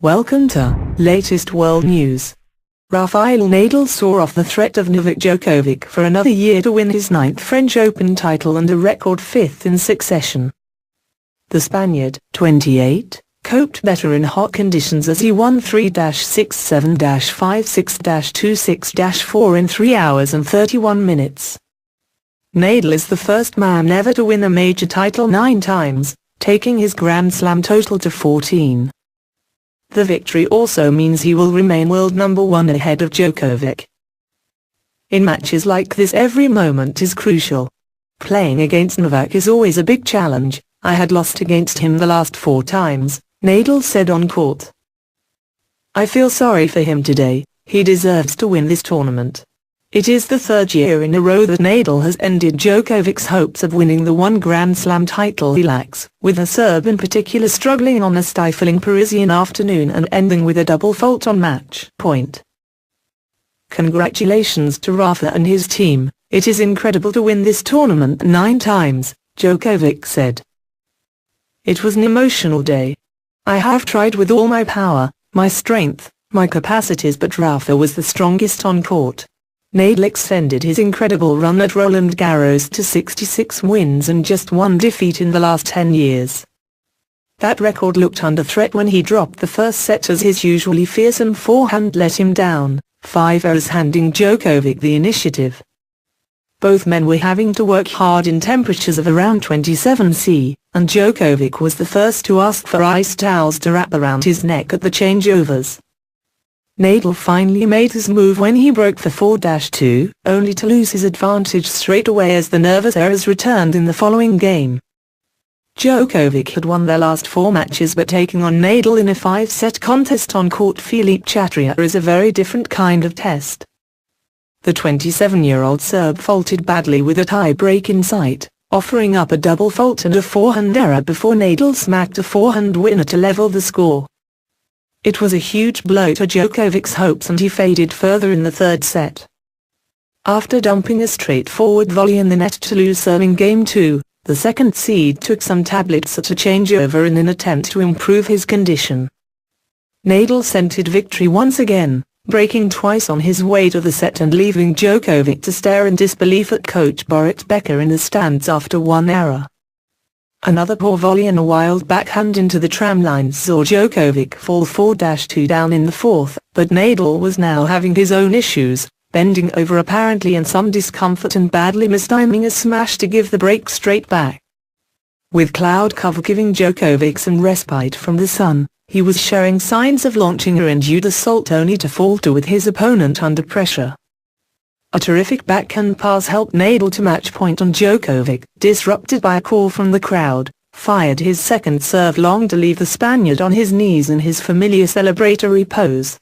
Welcome to latest world news. Rafael Nadal saw off the threat of Novak Djokovic for another year to win his 9th French Open title and a record 5th in succession. The Spaniard, 28, coped better in hot conditions as he won 3-6, 7-5, 6-2, 6-4 in 3 hours and 31 minutes. Nadal is the first man ever to win a major title 9 times, taking his Grand Slam total to 14. The victory also means he will remain world number 1 ahead of Djokovic. In matches like this, every moment is crucial. Playing against Novak is always a big challenge. I had lost against him the last 4 times, Nadal said on court. I feel sorry for him today. He deserves to win this tournament. It is the 3rd year in a row that Nadal has ended Djokovic's hopes of winning the one Grand Slam title he lacks, with the Serb in particular struggling on a stifling Parisian afternoon and ending with a double fault on match point. Congratulations to Rafa and his team. It is incredible to win this tournament 9 times, Djokovic said. It was an emotional day. I have tried with all my power, my strength, my capacities, but Rafa was the strongest on court. Nadal extended his incredible run at Roland Garros to 66 wins and just 1 defeat in the last 10 years. That record looked under threat when he dropped the first set as his usually fearsome forehand let him down, 5 errors handing Djokovic the initiative. Both men were having to work hard in temperatures of around 27 C, and Djokovic was the first to ask for ice towels to wrap around his neck at the changeovers. Nadal finally made his move when he broke for 4-2, only to lose his advantage straight away as the nervous errors returned in the following game. Djokovic had won their last 4 matches, but taking on Nadal in a 5-set contest on court Filip Chatrier is a very different kind of test. The 27-year-old Serb faulted badly with a tie-break in sight, offering up a double fault and a forehand error before Nadal smacked a forehand winner to level the score. It was a huge blow to Djokovic's hopes and he faded further in the 3rd set. After dumping a straightforward volley in the net to lose serving Game 2, the 2nd seed took some tablets at a changeover in an attempt to improve his condition. Nadal scented victory once again, breaking twice on his way to the set and leaving Djokovic to stare in disbelief at coach Boris Becker in the stands after 1 error. Another poor volley and a wild backhand into the tramline saw Djokovic fall 4-2 down in the 4th, but Nadal was now having his own issues, bending over apparently in some discomfort and badly mistiming a smash to give the break straight back. With cloud cover giving Djokovic some respite from the sun, he was showing signs of launching a renewed assault only to falter with his opponent under pressure. A terrific backhand pass helped Nadal to match point on Djokovic, disrupted by a call from the crowd, fired his 2nd serve long to leave the Spaniard on his knees in his familiar celebratory pose.